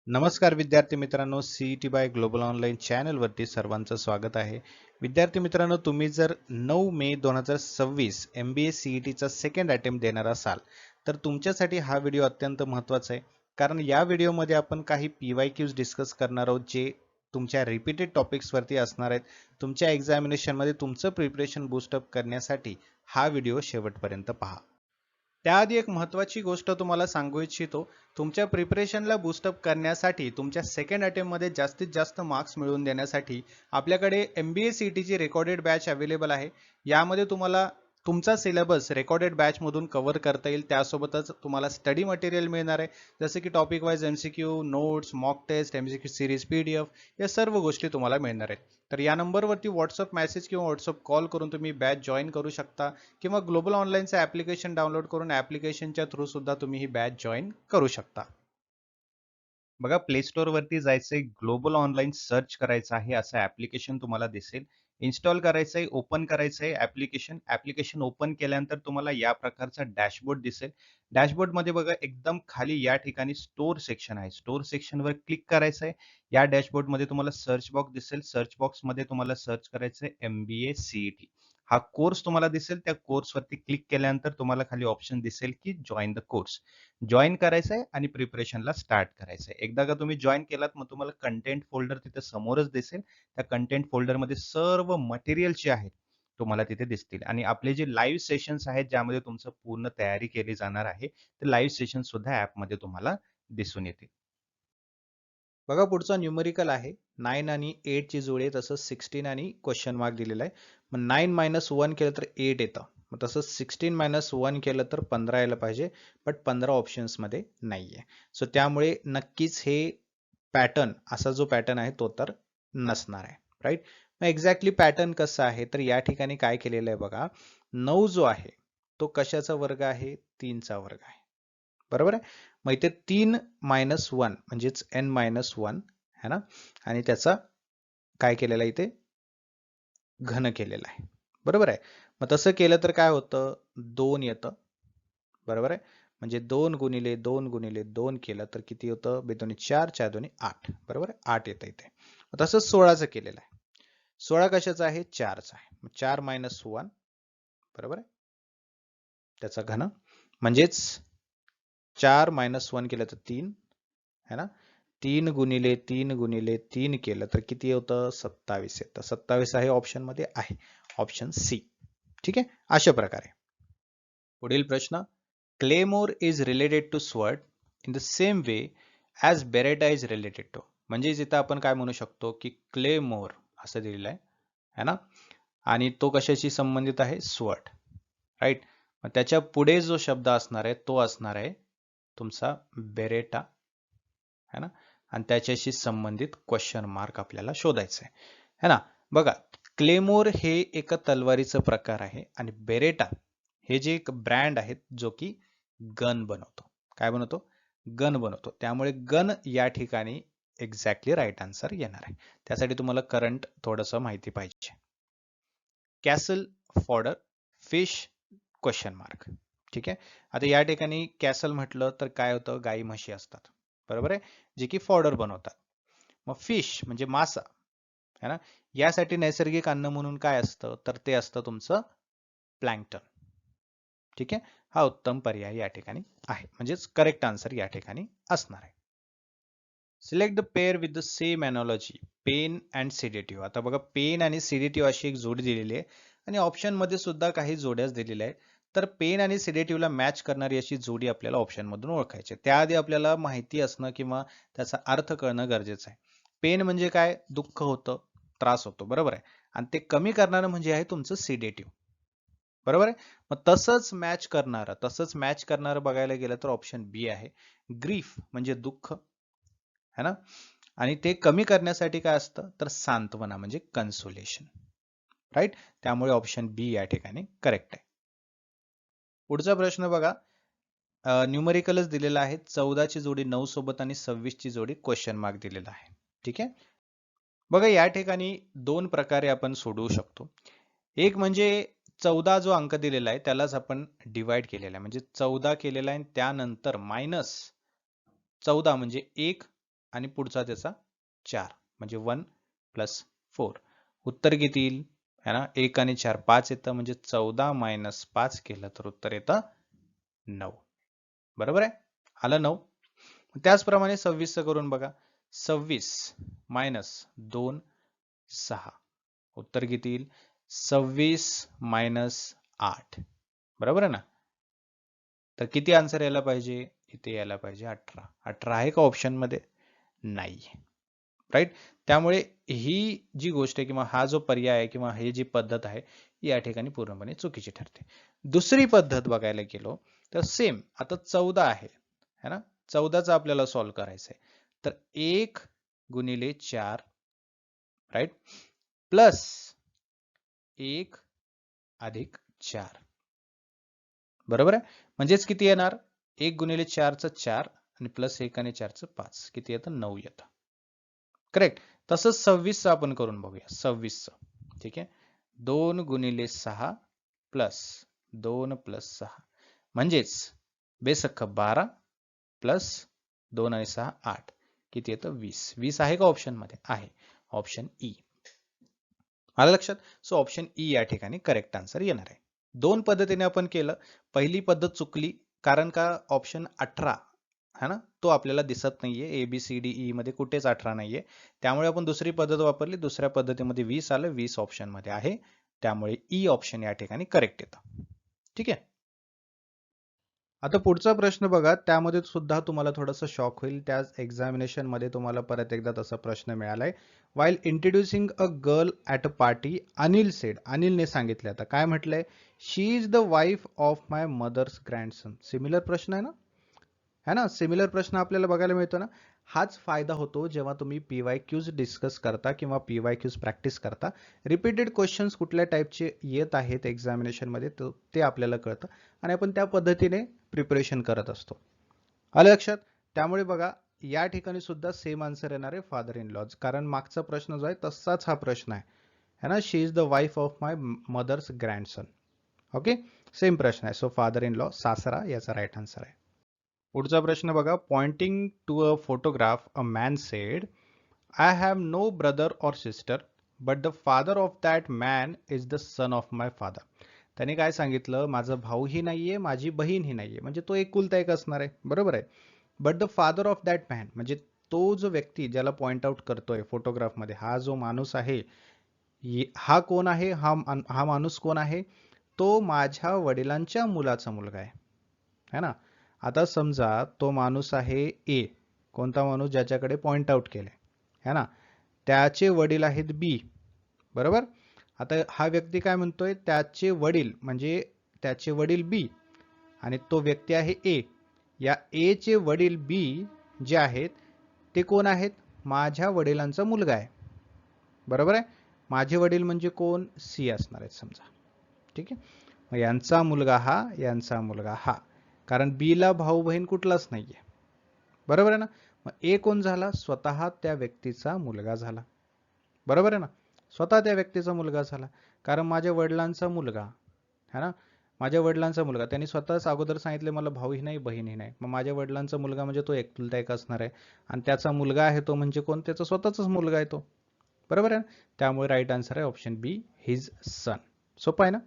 नमस्कार विद्यार्थी मित्रांनो, सीईटी बाय ग्लोबल ऑनलाईन चॅनलवरती सर्वांचं स्वागत आहे. विद्यार्थी मित्रांनो, तुम्ही जर 9 मे 2026 MBA CETचा सेकंड अटेम्प्ट देणार असाल तर तुमच्यासाठी हा व्हिडिओ अत्यंत महत्त्वाचा आहे. कारण या व्हिडिओमध्ये आपण काही PYQs डिस्कस करणार आहोत जे तुमच्या रिपीटेड टॉपिक्सवरती असणार आहेत. तुमच्या एक्झामिनेशनमध्ये तुमचं प्रिपरेशन बूस्टअप करण्यासाठी हा व्हिडिओ शेवटपर्यंत पहा. त्याआधी एक महत्त्वाची गोष्ट तुम्हाला सांगू इच्छितो. तुमच्या प्रिपरेशनला बूस्टअप करण्यासाठी तुमच्या सेकंड अटेम्प्टमध्ये जास्तीत जास्त मार्क्स मिळवून देण्यासाठी आपल्याकडे MBA CETची रेकॉर्डेड बॅच अवेलेबल आहे. यामध्ये तुम्हाला तुमचा सिलेबस रेकॉर्डेड बॅचमधून कव्हर करता येईल. त्यासोबतच तुम्हाला स्टडी मटेरियल मिळणार आहे, जसे की topic wise MCQ, notes, mock test, MCQ series, PDF या सर्व गोष्टी तुम्हाला मिळणार आहेत. तर या नंबरवरती व्हॉट्सअप मेसेज किंवा व्हॉट्सअप कॉल करून तुम्ही बॅच जॉईन करू शकता किंवा ग्लोबल ऑनलाईनचं ॲप्लिकेशन डाउनलोड करून ॲप्लिकेशनच्या थ्रू सुद्धा तुम्ही ही बॅच जॉईन करू शकता. बघा, प्ले स्टोअरवरती जायचंय, ग्लोबल ऑनलाईन सर्च करायचं आहे, असं ॲप्लिकेशन तुम्हाला दिसेल. इन्स्टॉल करायचंय, ओपन करायचंय ॲप्लिकेशन ओपन केल्यानंतर तुम्हाला या प्रकारचा डॅशबोर्ड दिसेल. डॅशबोर्डमध्ये बघा एकदम खाली या ठिकाणी स्टोअर सेक्शन आहे. स्टोअर सेक्शनवर क्लिक करायचंय. या डॅशबोर्डमध्ये तुम्हाला सर्च बॉक्स दिसेल. सर्च बॉक्समध्ये तुम्हाला सर्च करायचंय MBA CET. हा कोर्स तुम्हाला दिसेल. त्या कोर्सवरती क्लिक केल्यानंतर तुम्हाला खाली ऑप्शन दिसेल की जॉइन द कोर्स. जॉइन करायचंय आणि प्रिपरेशनला स्टार्ट करायचंय. एकदा का तुम्ही जॉइन केलात मग तुम्हाला कंटेंट फोल्डर तिथे समोरच दिसेल. त्या कंटेंट फोल्डरमध्ये सर्व मटेरियल जे आहेत तुम्हाला तिथे दिसतील आणि आपले जे लाईव्ह सेशन्स आहेत ज्यामध्ये तुमचं पूर्ण तयारी केली जाणार आहे, ते लाईव्ह सेशन सुद्धा ॲपमध्ये तुम्हाला दिसून येतील. बघा, पुढचा न्यूमरिकल आहे. 9 आणि 8 ची जोडी आहे, तसंच 16 आणि क्वेश्चन मार्क दिलेला आहे. मग 9 - 1 केलं तर 8 येतं. मग तसंच 16 - 1 केलं तर 15 यायला पाहिजे, बट 15 ऑप्शन्समध्ये नाहीये. सो त्यामुळे नक्कीच हे पॅटर्न, असा जो पॅटर्न आहे तो तर नसणार आहे. राईट. मग एक्झॅक्टली पॅटर्न कसं आहे, तर या ठिकाणी काय केलेलं आहे बघा, 9 जो आहे तो कशाचा वर्ग आहे? 3 चा वर्ग आहे. बरोबर आहे. मग इथे 3 - 1 म्हणजेच n-1 है ना, आणि त्याचा काय केलेला आहे इथे घन केलेला आहे. बरोबर आहे. मग तसं केलं तर काय होतं, 2 येतं. बरोबर आहे. म्हणजे 2 गुणिले 2 गुणिले 2 केलं तर किती होतं? बेदोनी 4, 4 दोन्ही 8. बरोबर आहे. 8 येतं इथे. तसंच 16चं केलेलं आहे. 16 कशाचा आहे? 4चा आहे. 4 - 1 बरोबर आहे, त्याचा घन. म्हणजेच 4 - 1 केलं तर 3 है ना. 3 गुणिले 3 गुणिले 3 केलं तर किती होतं? 27 येतं. 27 आहे ऑप्शन मध्ये आहे, ऑप्शन सी. ठीक आहे. अशा प्रकारे पुढील प्रश्न. Claymore is related to sword in the same way as Beretta is related to. म्हणजे इथं आपण काय म्हणू शकतो की क्लेमोर असं दिलेलं आहे है ना, आणि तो कशाशी संबंधित आहे? स्वॉर्ड. राईट. मग त्याच्या पुढे जो शब्द असणार आहे तो असणार आहे तुमचा बेरेटा है ना, आणि त्याच्याशी संबंधित क्वेश्चन मार्क आपल्याला शोधायचा आहे है ना. बघा, क्लेमोर हे एका तलवारीचा प्रकार आहे आणि बेरेटा हे जे एक ब्रँड आहे जो की गन बनवतो. काय बनवतो? गन बनवतो. त्यामुळे गन या ठिकाणी एक्झॅक्टली राईट आन्सर येणार आहे. त्यासाठी तुम्हाला करंट थोडंसं माहिती पाहिजे. Castle fodder fish question mark. ठीक आहे. आता या ठिकाणी कॅसल म्हटलं तर काय होतं? गाई म्हशी असतात. बरोबर आहे, जे की फॉडर बनवतात. मग फिश म्हणजे मासा है ना, यासाठी नैसर्गिक अन्न म्हणून काय असतं? तर ते असतं तुमचं प्लॅंक्टन. ठीक आहे. हा उत्तम पर्याय या ठिकाणी आहे, म्हणजेच करेक्ट आन्सर या ठिकाणी असणार आहे. Select the pair with the same analogy pain and sedative. आता बघा, पेन आणि सिडेटिव्ह अशी एक जोडी दिलेली आहे आणि ऑप्शन मध्ये सुद्धा काही जोड्याच दिलेल्या आहेत. तर पेन आणि सिडेटिव्हला मॅच करणारी अशी जोडी आपल्याला ऑप्शन मधून ओळखायची. त्याआधी आपल्याला माहिती असणं किंवा त्याचा अर्थ कळणं गरजेचं आहे. पेन म्हणजे काय? दुःख होतं, त्रास होतो. बरोबर आहे. आणि ते कमी करणारं म्हणजे आहे तुमचं सिडेटिव्ह. बरोबर आहे. मग तसंच मॅच करणारं बघायला गेलं तर ऑप्शन बी आहे. ग्रीफ म्हणजे दुःख है ना, आणि ते कमी करण्यासाठी काय असतं? तर सांत्वना म्हणजे कन्सोलेशन. राईट. त्यामुळे ऑप्शन बी या ठिकाणी करेक्ट आहे. पुढचा प्रश्न बघा, न्यूमरिकलच दिलेला आहे. 14 ची जोडी 9 सोबत आणि 26 ची जोडी क्वेश्चन मार्क दिलेला आहे. ठीक आहे. बघा, या ठिकाणी दोन प्रकारे आपण सोडवू शकतो. एक म्हणजे 14 जो अंक दिलेला आहे त्यालाच आपण डिवाइड केलेला आहे, म्हणजे 14 केलेला आहे त्यानंतर मायनस 14 म्हणजे 1 आणि पुढचा त्याचा 4 म्हणजे 1 + 4. उत्तर किती येईल? है ना, 1 आणि 4 5 येतं, म्हणजे 14 - 5 केलं तर उत्तर येतं 9. बरोबर आहे, आलं 9. त्याचप्रमाणे 26 करून बघा. 26 - 2 6. उत्तर किती येईल? 26 - 8. बरोबर आहे ना. तर किती आन्सर यायला पाहिजे? इथे यायला पाहिजे 18. 18 आहे का ऑप्शन मध्ये? नाही. राईट. त्यामुळे ही जी गोष्ट आहे किंवा हा जो पर्याय आहे किंवा ही जी पद्धत आहे या ठिकाणी पूर्णपणे चुकीची ठरते. दुसरी पद्धत बघायला गेलो तर सेम, आता 14 आहे है ना, 14चा आपल्याला सॉल्व्ह करायचं आहे. तर 1 गुणिले 4 राईट प्लस 1 अधिक 4. बरोबर आहे, म्हणजेच किती येणार? 1 गुणिले 4चं 4 आणि प्लस 1 आणि 4चं 5 किती येतं? 9 येतं. करेक्ट. तसंच 26 आपण करून बघूया. 26 ठीक आहे, 2 गुणिले 6 प्लस 2 + 6 म्हणजेच बेसख्ख 12 प्लस 2 आणि 6 8 किती येतं? 20. 20 आहे का ऑप्शन मध्ये? आहे, ऑप्शन ई. आलं लक्षात? सो ऑप्शन ई या ठिकाणी करेक्ट आन्सर येणार आहे. दोन पद्धतीने आपण केलं. पहिली पद्धत चुकली कारण का ऑप्शन 18 है ना, तो आपल्याला दिसत नाहीये. ABCDE मध्ये कुठेच 18 नाहीये. त्यामुळे आपण दुसरी पद्धत वापरली. दुसऱ्या पद्धतीमध्ये 20 आलं, 20 ऑप्शन मध्ये आहे. त्यामुळे ई ऑप्शन या ठिकाणी करेक्ट येतं. ठीक आहे. आता पुढचा प्रश्न बघा, त्यामध्ये सुद्धा तुम्हाला थोडंसं शॉक होईल. त्याच एक्झामिनेशन मध्ये तुम्हाला परत एकदा तसा प्रश्न मिळालाय. While introducing a girl at a party, Anil said, अनिलने सांगितले. आता काय म्हटलंय? She is the wife of my mother's grandson. Similar प्रश्न आहे ना, है ना, सिमिलर प्रश्न आपल्याला बघायला मिळतो ना. हाच फायदा होतो जेव्हा तुम्ही PYQs डिस्कस करता किंवा PYQs प्रॅक्टिस करता. रिपीटेड क्वेश्चन्स कुठल्या टाईपचे येत आहेत एक्झामिनेशन मध्ये ते आपल्याला कळतं आणि आपण त्या पद्धतीने प्रिपरेशन करत असतो. आलं लक्षात? त्यामुळे बघा या ठिकाणी सुद्धा सेम आन्सर येणार आहे, फादर इन लॉज, कारण मागचा प्रश्न जो आहे तसाच हा प्रश्न आहे, है ना. She is the wife of my mother's grandson. Okay, same प्रश्न आहे. सो फादर इन लॉ, सासरा, याचा राईट आन्सर आहे. पुढचा प्रश्न बघा. Pointing to a photograph, a man said, I have no brother or sister, but the father of that man is the son of my father. त्याने काय सांगितलं? माझा भाऊही नाहीये, माझी बहीणही नाहीये, म्हणजे तो एकुलता एक असणार आहे. बरोबर आहे. But the father of that man, म्हणजे तो जो व्यक्ती ज्याला पॉइंट आउट करतोय फोटोग्राफमध्ये, हा जो माणूस आहे, हा कोण आहे? हा माणूस कोण आहे? तो माझ्या वडिलांच्या मुलाचा मुलगा आहे, है ना. आता समजा तो माणूस आहे ए, कोणता माणूस? ज्याच्याकडे पॉइंट आउट केले, है ना. त्याचे वडील आहेत बी. बरोबर. आता हा व्यक्ती काय म्हणतोय? त्याचे वडील म्हणजे त्याचे वडील बी आणि तो व्यक्ती आहे ए. या ए चे वडील बी जे आहेत ते कोण आहेत? माझ्या वडिलांचा मुलगा आहे. बरोबर आहे. माझे वडील म्हणजे कोण? सी असणार आहेत समजा. ठीक आहे. मग यांचा मुलगा हा, यांचा मुलगा हा, कारण बी ला भाऊ बहीण कुठलाच नाहीये. बरोबर आहे ना. मग ए कोण झाला? स्वतः त्या व्यक्तीचा मुलगा झाला. बरोबर आहे ना, स्वतः त्या व्यक्तीचा मुलगा झाला. कारण माझ्या वडिलांचा मुलगा, है ना, माझ्या वडिलांचा मुलगा, त्यांनी स्वतःच अगोदर सांगितले मला भाऊही नाही बहीणही नाही. मग माझ्या वडिलांचा मुलगा म्हणजे तो एकुलता एक असणार आहे आणि त्याचा मुलगा आहे तो म्हणजे कोण? त्याचा स्वतःचाच मुलगा आहे तो. बरोबर आहे. त्यामुळे राईट आन्सर आहे ऑप्शन बी, हिज सन. सोपं आहे ना.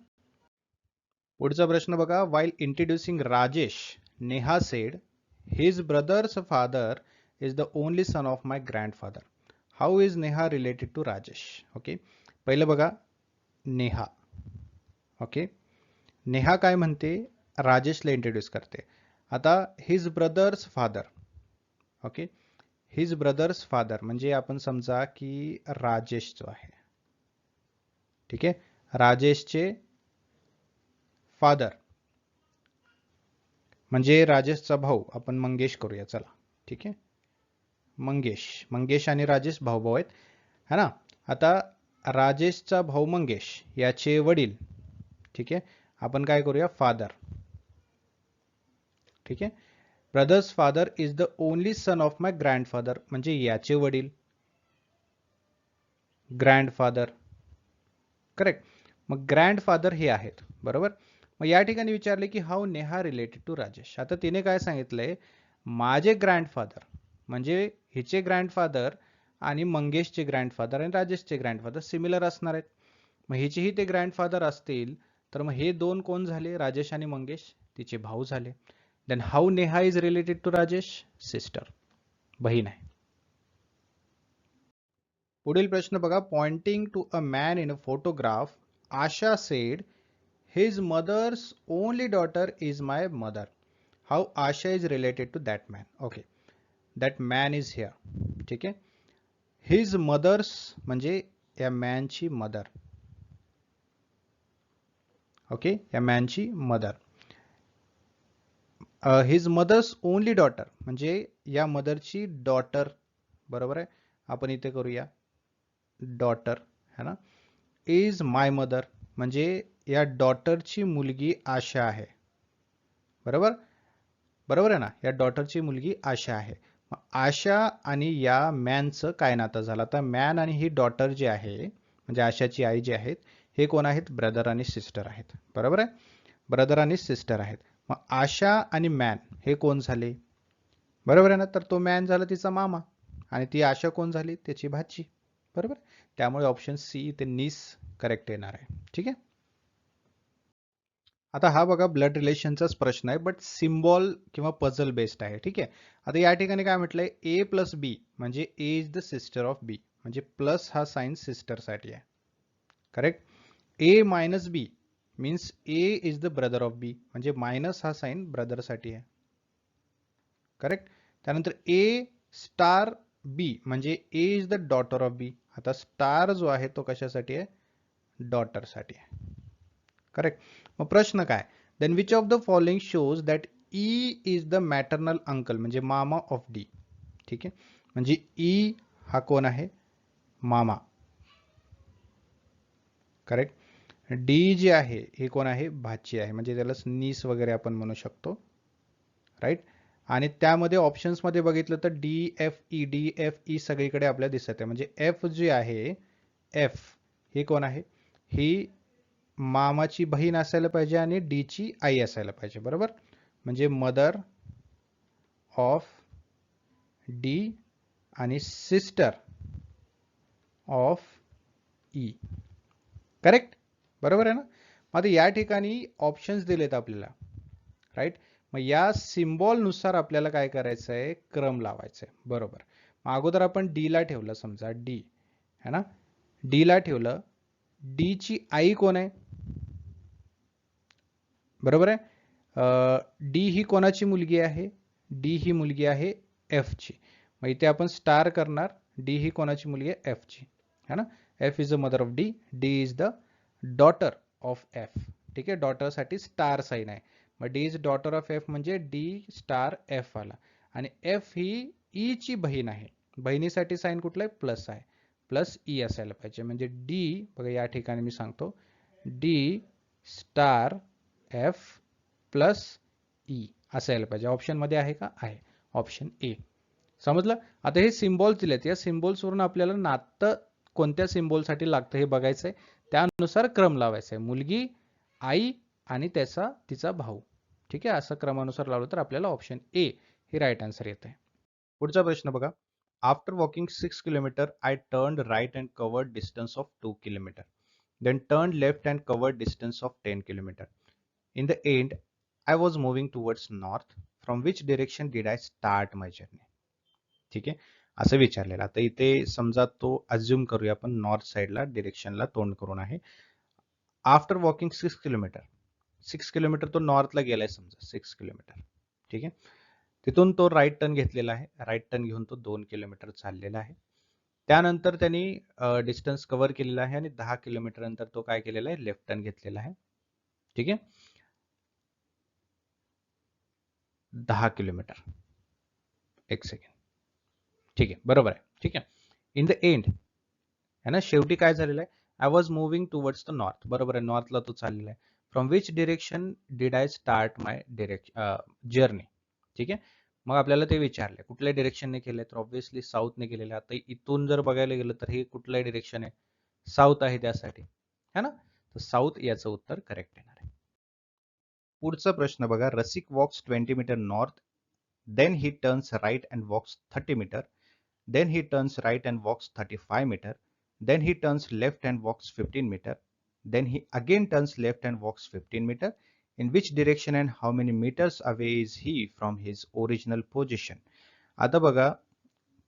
पुढचा प्रश्न बघा. While introducing Rajesh, Neha said, his brother's father is the only son of my grandfather. How is Neha related to Rajesh? Okay, पहिलं बघा नेहा. ओके, नेहा काय म्हणते? राजेशला इंट्रोड्यूस करते. आता his brother's father, okay, his brother's father म्हणजे आपण समजा की राजेश जो आहे, ठीक आहे, राजेशचे फादर म्हणजे राजेशचा भाऊ, आपण मंगेश करूया चला. ठीक आहे, मंगेश. मंगेश आणि राजेश भाऊ भाऊ आहेत, है ना. आता राजेशचा भाऊ मंगेश याचे वडील, ठीक आहे, आपण काय करूया? फादर. ठीक आहे. Brothers father is the only son of my grandfather म्हणजे याचे वडील ग्रँडफादर. करेक्ट. मग ग्रँडफादर हे आहेत. बरोबर. मग या ठिकाणी विचारले की how Neha related to Rajesh. आता तिने काय सांगितलंय? माझे ग्रँडफादर म्हणजे हिचे ग्रँडफादर आणि मंगेशचे ग्रँडफादर आणि राजेशचे ग्रँडफादर सिमिलर असणार आहेत. मग हिचेही ते ग्रँडफादर असतील तर मग हे दोन कोण झाले, राजेश आणि मंगेश, तिचे भाऊ झाले. Then how Neha is related to Rajesh, sister, बहीण आहे. पुढील प्रश्न बघा, pointing to a man in a photograph, Asha said his mother's only daughter is my mother. How Asha is related to that man. Okay, that man is here. ठीक आहे. His mother's म्हणजे या मॅनची मदर. ओके, या मॅनची mother. His mother's only daughter म्हणजे या मदरची daughter. बरोबर आहे, आपण इथे करूया डॉटर, है ना. इज माय मदर म्हणजे या डॉटरची मुलगी आशा आहे. बरोबर, बरोबर आहे ना, या डॉटरची मुलगी आशा आहे. आशा आणि या मॅनचं काय नातं झालं. आता मॅन आणि ही डॉटर जी आहे म्हणजे आशाची आई जी आहेत, हे कोण आहेत, ब्रदर आणि सिस्टर आहेत. बरोबर आहे, ब्रदर आणि सिस्टर आहेत. मग आशा आणि मॅन हे कोण झाले, बरोबर आहे ना. तर तो मॅन झाला तिचा मामा आणि ती आशा कोण झाली, त्याची भाची. बरोबर, त्यामुळे ऑप्शन सी इथे नीस करेक्ट येणार आहे. ठीक आहे. आता हा बघा ब्लड रिलेशनचाच प्रश्न आहे, बट सिम्बॉल किंवा पझल बेस्ड आहे. ठीक आहे. आता या ठिकाणी काय म्हटलंय, ए प्लस बी म्हणजे A is the sister of B, म्हणजे प्लस हा साइन सिस्टरसाठी आहे. Correct. A minus B means A is the brother of B, म्हणजे मायनस हा साइन ब्रदरसाठी आहे. करेक्ट. त्यानंतर ए स्टार बी म्हणजे A is the daughter of बी. आता स्टार जो आहे तो कशासाठी आहे, डॉटरसाठी आहे. करेक्ट. मग प्रश्न काय, then which of the following shows that E is the maternal uncle म्हणजे मामा ऑफ डी. ठीक आहे, म्हणजे ई हा कोण आहे, मामा. करेक्ट. डी जे आहे हे कोण आहे, भाची आहे, म्हणजे त्याला नीस वगैरे आपण म्हणू शकतो. राईट. आणि त्यामध्ये ऑप्शन्समध्ये बघितलं तर डी एफ ई सगळीकडे आपल्याला दिसत आहे, म्हणजे एफ जी आहे, एफ ही कोण आहे, ही मामाची बहीण असायला पाहिजे आणि डी ची आई असायला पाहिजे. बरोबर, म्हणजे मदर ऑफ डी आणि सिस्टर ऑफ ई. करेक्ट, बरोबर आहे ना. आता या ठिकाणी ऑप्शन्स दिलेत आपल्याला. राईट. मग या सिम्बॉल नुसार आपल्याला काय करायचं आहे, क्रम लावायचा आहे. बरोबर. मग अगोदर आपण डी ला ठेवलं, समजा डी है ना, डी ला ठेवलं. डी ची आई कोण आहे, बरोबर आहे. डी ही कोणाची मुलगी आहे, डी ही मुलगी आहे एफ ची. मग इथे आपण स्टार करणार, डी ही कोणाची मुलगी आहे, एफ ची, है ना. F is the mother of D, D is the daughter of F. ठीक आहे, डॉटर साठी स्टार साइन आहे. मग D is daughter of F म्हणजे डी स्टार एफ आला. आणि एफ ही ई ची बहीण आहे, बहिणीसाठी साइन कुठला आहे, प्लस आहे, प्लस ई असायला पाहिजे. म्हणजे डी बघा या ठिकाणी मी सांगतो, D star F plus E असायला पाहिजे. ऑप्शन मध्ये आहे का, आहे, ऑप्शन ए. समजलं. आता हे सिम्बॉल दिलेत, या सिम्बॉल्स वरून आपल्याला नातं कोणत्या सिम्बॉल साठी लागतं हे बघायचंय. त्यानुसार क्रम लावायचा आहे, मुलगी, आई आणि त्याचा तिचा भाऊ. ठीक आहे, असं क्रमानुसार लावलं तर आपल्याला ऑप्शन ए हे राईट आन्सर येत आहे. पुढचा प्रश्न बघा, after walking 6 kilometre I turn right and covered distance of 2 kilometre, then turned left and covered distance of 10 kilometer. In the end, I was moving towards north. From which direction did I start my journey? ठीक आहे, असं विचारलेलं. आता इथे समजा तो assume करूया आपण नॉर्थ साइडला डिरेक्शनला तोंड करून आहे. आफ्टर वॉकिंग 6 किलोमीटर, 6 किलोमीटर तो नॉर्थला गेलाय समजा 6 किलोमीटर. ठीक आहे, तिथून तो राईट टर्न घेतलेला आहे, राईट टर्न घेऊन तो 2 किलोमीटर चाललेला आहे. त्यानंतर त्यांनी डिस्टन्स कव्हर केलेला आहे आणि 10 किलोमीटर नंतर तो काय केलेला आहे, लेफ्ट टर्न घेतलेला आहे. ठीक आहे, 10 किलोमीटर, एक सेकंड. ठीक आहे, बरोबर आहे. ठीक आहे, इन द एंड है ना, शेवटी काय झालेलं आहे, I was moving towards the north. बरोबर आहे, नॉर्थला तो चाललेला आहे. From which direction did I start my journey. ठीक आहे, मग आपल्याला ते विचारले कुठल्या डिरेक्शनने केलंय, तर ऑब्व्हियसली साऊथने केलेलं आहे. आता इथून जर बघायला गेलं तर हे कुठल्या डिरेक्शन आहे, साऊथ आहे त्यासाठी, है ना. तर साऊथ याचं उत्तर करेक्ट येणार आहे. पुढचा प्रश्न बघा, Rasik walks 20 metre north, then he turns right and walks 30 metre, then he turns right and walks 35 meter, then he turns left and walks 15 meter, then he again turns left and walks 15 meter. In which direction and how many meters away is he from his original position? आता बघा,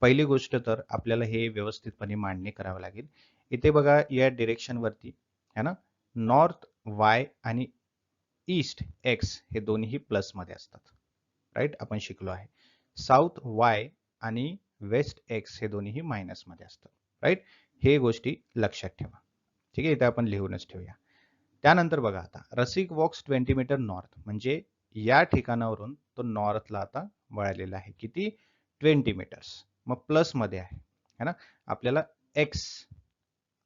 पहिली गोष्ट तर आपल्याला हे व्यवस्थितपणे मांडणी करावं लागेल. इथे बघा या डिरेक्शन वरती है ना, नॉर्थ वाय आणि ईस्ट एक्स हे दोन्ही प्लस मध्ये असतात. राईट, आपण शिकलो आहे. साऊथ वाय आणि वेस्ट एक्स हे दोन्ही मायनस मध्ये असतात. राईट, हे गोष्टी लक्षात ठेवा. ठीक आहे, इथे आपण लिहूनच ठेवूया. त्यानंतर बघा, आता रसिक वॉक्स 20 मीटर नॉर्थ, म्हणजे या ठिकाणावरून तो नॉर्थला आता वळालेला आहे. किती? 20 मीटर्स. मग प्लस मध्ये आहे है ना, आपल्याला एक्स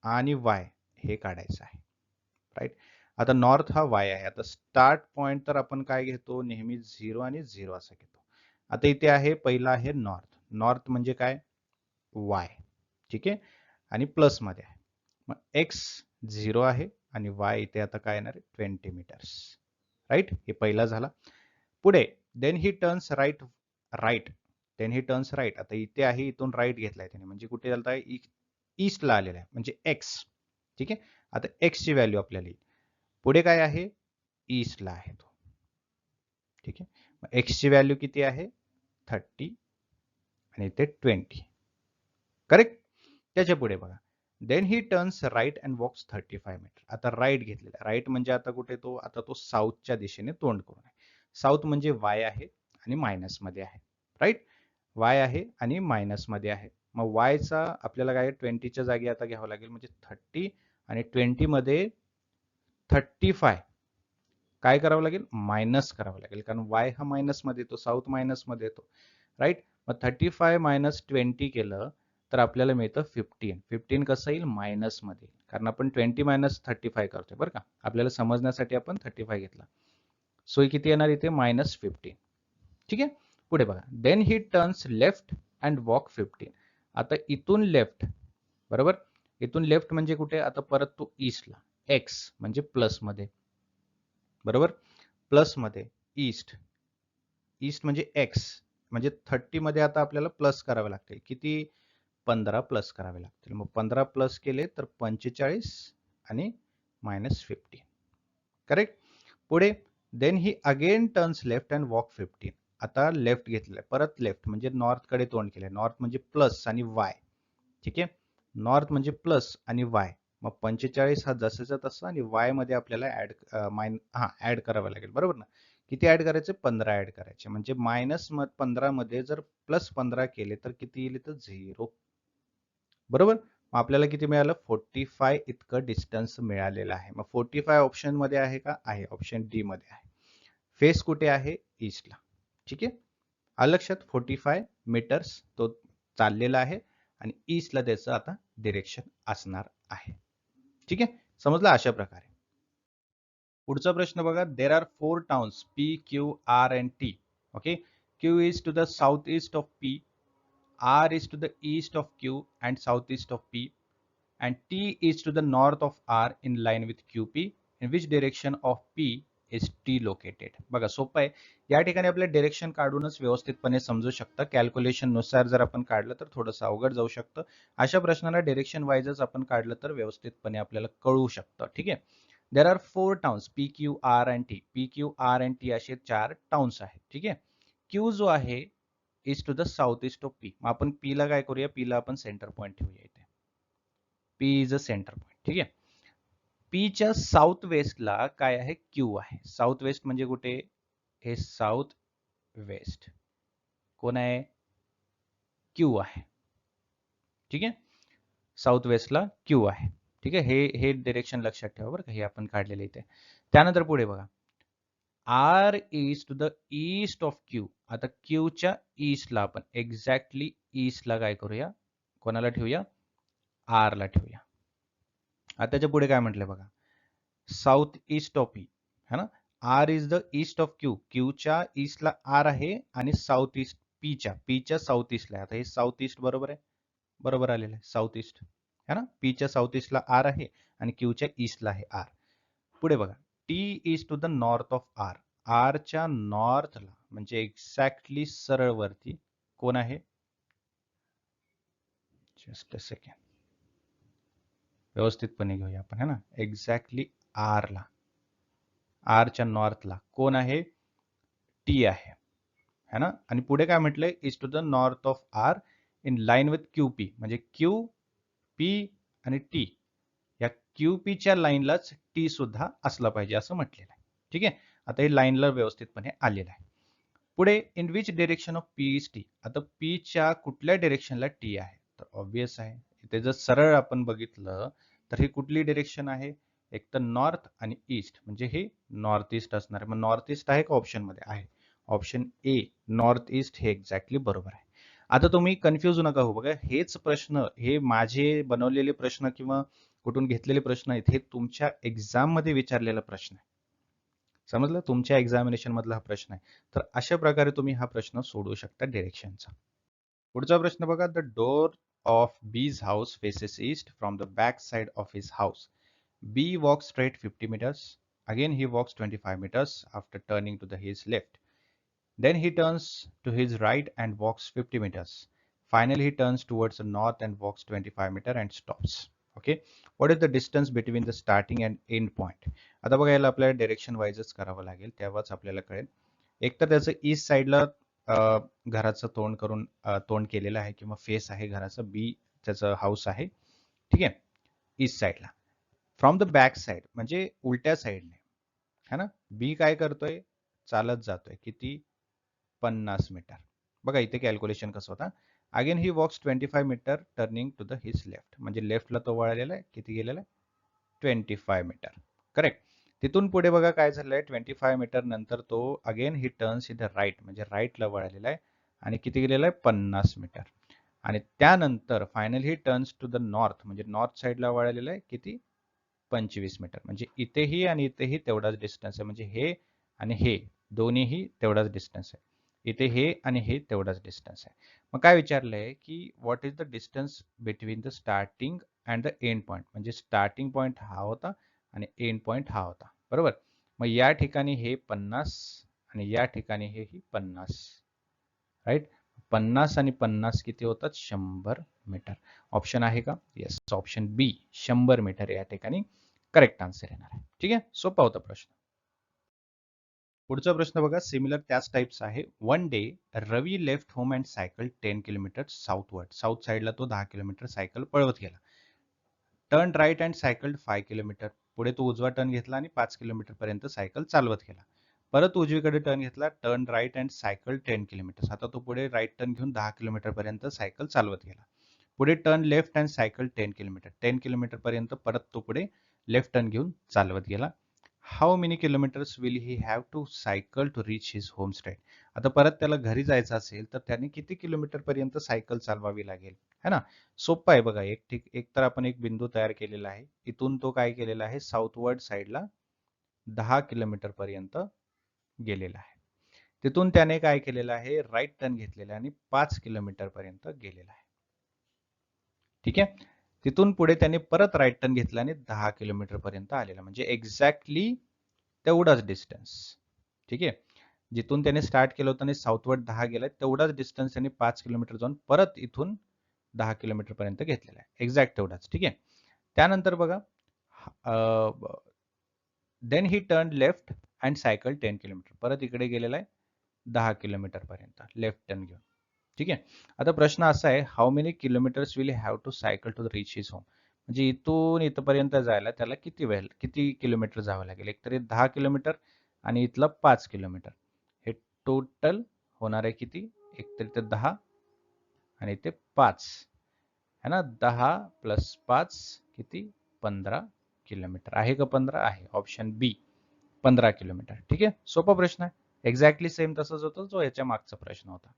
आणि वाय हे काढायचं आहे. राईट, आता नॉर्थ हा वाय आहे. आता स्टार्ट पॉइंट तर आपण काय घेतो, नेहमी 0 आणि 0 असं घेतो. आता इथे आहे, पहिला आहे नॉर्थ. नॉर्थ म्हणजे काय? वाय. ठीक आहे, आणि प्लस मध्ये आहे. मग एक्स 0 आहे आणि वाय इथे आता काय येणार आहे, 20 मीटर्स. राईट, हे पहिला झाला. पुढे then he turns right. Right, then he turns right. आता इथे आहे, इथून राईट घेतलाय त्याने, म्हणजे कुठे झालं आहे, ईस्टला आलेला आहे, म्हणजे एक्स. ठीक आहे, आता एक्स ची व्हॅल्यू आपल्याला येईल. पुढे काय आहे, ईस्टला आहे तो. ठीक आहे, मग एक्स ची व्हॅल्यू किती आहे, 30 आणि इथे 20. करेक्ट. त्याच्या पुढे बघा, then he turns right and walks 35 metre. आता राईट घेतलेला. राईट म्हणजे आता कुठे तो, आता तो साऊथच्या दिशेने तोंड करून आहे. साऊथ म्हणजे वाय आहे आणि मायनस मध्ये आहे. राईट, वाय आहे आणि मायनस मध्ये आहे. मग वायचा आपल्याला काय 20च्या जागी आता घ्यावं लागेल, म्हणजे 30 आणि 20 मध्ये 35 काय करावं लागेल, मायनस करावं लागेल, कारण वाय हा मायनस मध्ये येतो, साऊथ मायनस मध्ये येतो. राईट, मग 35 मायनस 20 केलं तर आपल्याला मिळतं 15. 15 कसं येईल, मायनस मध्ये, कारण आपण 20 मायनस 35 करतोय बरं का, आपल्याला समजण्यासाठी आपण 35 घेतला. सो किती येणार इथे, -15. ठीक आहे, पुढे बघा, then he turns left and walk 15. आता इथून लेफ्ट, बरोबर, इथून लेफ्ट म्हणजे कुठे, आता परत तो ईस्टला, एक्स म्हणजे प्लस मध्ये, बरोबर, प्लस मध्ये ईस्ट. ईस्ट म्हणजे एक्स, म्हणजे 30 मध्ये आता आपल्याला प्लस करावे लागतील. किती, 15 प्लस करावे लागतील. मग 15 प्लस केले तर 45 आणि -15. करेक्ट. पुढे then he again turns left and walk 15. आता लेफ्ट घेतलेलं, परत लेफ्ट म्हणजे नॉर्थ कडे तोंड केलंय. नॉर्थ म्हणजे प्लस आणि वाय. ठीक आहे, नॉर्थ म्हणजे प्लस आणि वाय. मग 45 हा जसाचा तसा आणि वाय मध्ये आपल्याला ऍड करावं लागेल, बरोबर ना. किती ऍड करायचे, 15 ऍड करायचे. म्हणजे -15 मध्ये जर +15 केले तर किती येईल, तर 0. बरोबर, मग आपल्याला किती मिळालं, 45 इतकं डिस्टन्स मिळालेलं आहे. मग 45 ऑप्शन मध्ये आहे का, आहे, ऑप्शन डी मध्ये आहे. फेस कुठे आहे, ईस्टला. ठीक आहे, आलं लक्षात. 45 मीटर्स तो चाललेला आहे आणि ईस्टला त्याचं आता डिरेक्शन असणार आहे. ठीक आहे, समजलं. अशा प्रकारे पुढचा प्रश्न बघा, there are 4 towns P, Q, R and T. Okay, Q is to the south east of P, R is to the east of Q and southeast of P, and T is to the north of R in line with QP. In which direction of P is T located? बघा, सोपं आहे. या ठिकाणी आपल्या direction काढूनच व्यवस्थितपणे समजू शकतं. Calculation नुसार जर आपण काढलं तर थोडंसं अवघड जाऊ शकतं. अशा प्रश्नाला डिरेक्शन वाईजच आपण काढलं तर व्यवस्थितपणे आपल्याला कळू शकतं. ठीक आहे, there are 4 towns P, Q, R and T. P, Q, R and T असे 4 टाउन्स आहेत. ठीक आहे, क्यू जो आहे is to the south east of P. मग आपण पी ला काय करूया, पी ला आपण सेंटर पॉईंट ठेवूया इथे. P is a centre point. ठीक आहे, पी च्या साऊथ वेस्टला काय आहे, क्यू आहे. साऊथ वेस्ट म्हणजे कुठे, हे साऊथ वेस्ट कोण आहे, क्यू आहे. ठीक आहे, साऊथ वेस्टला क्यू आहे. ठीक आहे, हे डिरेक्शन लक्षात ठेवा बरं का, हे आपण काढलेलं इथे. त्यानंतर पुढे बघा, R is to the east of Q. आता क्यूच्या ईस्टला आपण एक्झॅक्टली ईस्टला काय करूया, कोणाला ठेवूया, आर ला ठेवूया. आता त्याच्या पुढे काय म्हटलंय बघा, साऊथ ईस्ट ऑफ पी है ना. R is the east of Q. क्यूच्या ईस्टला आर आहे आणि साऊथ ईस्ट पीच्या साऊथ ईस्टला. आता हे साऊथ ईस्ट बरोबर आहे, बरोबर आलेलं आहे साऊथ ईस्ट है ना. पीच्या साऊथ ईस्टला आर आहे आणि क्यूच्या ईस्टला आहे आर. पुढे बघा, T is to the north of R. आरच्या नॉर्थला म्हणजे एक्झॅक्टली सरळ वरती कोण आहे, जस्ट अ सेकंड, व्यवस्थितपणे घेऊया आपण, है ना. एक्झॅक्टली आरला, आरच्या नॉर्थला कोण आहे, टी आहे, है ना. आणि पुढे काय म्हटलंय, is to the north of R in line with Q P, म्हणजे क्यू पी आणि टी, या क्यू पीच्या लाईनलाच टी सुद्धा असला पाहिजे असं म्हटलेलं आहे. ठीक आहे, आता हे लाईनला व्यवस्थितपणे आलेलं आहे. पुढे in which direction of P is T, आता पीच्या कुठल्या डिरेक्शनला टी आहे, तर ऑब्विस आहे, इथे जर सरळ आपण बघितलं तर ही कुठली डिरेक्शन आहे, एक तर नॉर्थ आणि ईस्ट, म्हणजे हे नॉर्थ ईस्ट असणार आहे. मग नॉर्थ ईस्ट आहे का ऑप्शन मध्ये, आहे. ऑप्शन ए नॉर्थ ईस्ट हे एक्झॅक्टली बरोबर आहे. आता तुम्ही कन्फ्यूज नका हो, बघा हेच प्रश्न, हे माझे बनवलेले प्रश्न किंवा कुठून घेतलेले प्रश्न आहेत, हे तुमच्या एक्झाम मध्ये विचारलेला प्रश्न आहे. समजलं, तुमच्या एक्झामिनेशन मधला हा प्रश्न आहे. तर अशा प्रकारे तुम्ही हा प्रश्न सोडवू शकता डिरेक्शनचा. पुढचा प्रश्न बघा, the door of B's house faces east from the back side of his house. B walks straight 50 meters. Again he walks 25 meters after turning to his left. Then he turns to his right and walks 50 meters. Finally he turns towards the north and walks 25 meters and stops. Okay, what is the distance between the starting and end point? आता बघा याला आपल्याला direction वाईजच करावं लागेल, तेव्हाच आपल्याला कळेल. एक तर त्याचं ईस्ट साईडला घराचं तोंड करून तोंड केलेलं आहे किंवा फेस आहे घराचं, बी त्याचं हाऊस आहे. ठीक आहे, ईस्ट साईडला. फ्रॉम द बॅक साईड म्हणजे उलट्या साईडने, है ना. बी काय करतोय, चालत जातोय, किती, 50 मीटर. बघा इथे कॅल्क्युलेशन कसं होतं. Again he walks 25 metre turning to the his left, म्हणजे लेफ्टला तो वळलेला आहे, किती गेलेला आहे, 25 मीटर. करेक्ट. तिथून पुढे बघा काय झालंय, 25 मीटर नंतर तो again he turns in the right, म्हणजे राईटला वळलेला आहे आणि किती गेलेला आहे, 50 मीटर. आणि त्यानंतर finally he turns to the north, म्हणजे नॉर्थ साईडला वळलेला आहे, किती, 25 मीटर. म्हणजे इथेही आणि इथेही तेवढाच डिस्टन्स आहे, म्हणजे हे आणि हे दोन्हीही तेवढाच डिस्टन्स आहे. इथे हे आणि हे तेवढाच डिस्टन्स आहे. मग काय विचारलंय की what is the distance between the starting and the end point, म्हणजे स्टार्टिंग पॉइंट हा होता आणि एंड पॉइंट हा होता, बरोबर. मग या ठिकाणी हे 50 आणि या ठिकाणी हेही 50, राईट. 50 आणि 50 किती होतात, 100 मीटर. ऑप्शन आहे का, येस, ऑप्शन बी 100 मीटर या ठिकाणी करेक्ट आन्सर येणार आहे. ठीक आहे, सोपा होता प्रश्न. पुढचा प्रश्न बघा, सिमिलर त्याच टाइप्स आहे. One day Ravi left home and cycle 10 kilometre southward, south साईडला तो 10 किलोमीटर सायकल पळवत गेला. Turn right and cycle 5 kilometre, पुढे तो उजवा टर्न घेतला आणि 5 किलोमीटर पर्यंत सायकल चालवत गेला. परत उजवीकडे टर्न घेतला, turn right and cycle 10 kilometre, आता तो पुढे राईट टर्न घेऊन 10 किलोमीटर पर्यंत सायकल चालवत गेला. पुढे turn left and cycle 10 kilometre, 10 kilometre पर्यंत परत तो पुढे लेफ्ट टर्न घेऊन चालवत गेला. How many kilometres will he have to cycle to reach his home state, आता परत त्याला घरी जायचं असेल तर त्याने किती किलोमीटर पर्यंत सायकल चालवावी लागेल, है ना. सोपं आहे बघा, एक तर आपण एक बिंदू तयार केलेला आहे, इथून तो काय केलेला आहे, साऊथवर्ड साईडला 10 किलोमीटर पर्यंत गेलेला आहे. तिथून त्याने काय केलेलं आहे, राईट टर्न घेतलेला आणि 5 किलोमीटर पर्यंत गेलेला आहे. ठीक आहे, तिथून पुढे त्याने परत राईट टर्न घेतला आणि 10 किलोमीटर पर्यंत आलेला, म्हणजे एक्झॅक्टली तेवढाच डिस्टन्स. ठीक आहे, जिथून त्याने स्टार्ट केलं होतं आणि साऊथवर्ड 10 गेलाय, तेवढाच डिस्टन्स त्याने 5 किलोमीटर जाऊन परत इथून 10 किलोमीटर पर्यंत घेतलेला आहे, एक्झॅक्ट तेवढाच. ठीक आहे, त्यानंतर बघा, then he turn left and cycle 10 kilometre, परत इकडे गेलेला आहे 10 किलोमीटर पर्यंत लेफ्ट टर्न घेऊन. ठीक आहे, आता प्रश्न असा आहे, how many kilometres will have to cycle to reach his home, म्हणजे इथून इथपर्यंत जायला त्याला किती वेळ, किती किलोमीटर जावं लागेल, एकतरी 10 किलोमीटर आणि इथलं 5 किलोमीटर, हे टोटल होणार आहे किती, एकतरी ते 10 आणि ते 5, है ना. 10 + 5 किती, 15 किलोमीटर आहे का, 15 आहे, ऑप्शन बी 15 किलोमीटर. ठीक आहे, सोपा प्रश्न आहे, एक्झॅक्टली सेम तसंच होतं जो याच्या मागचा प्रश्न होता.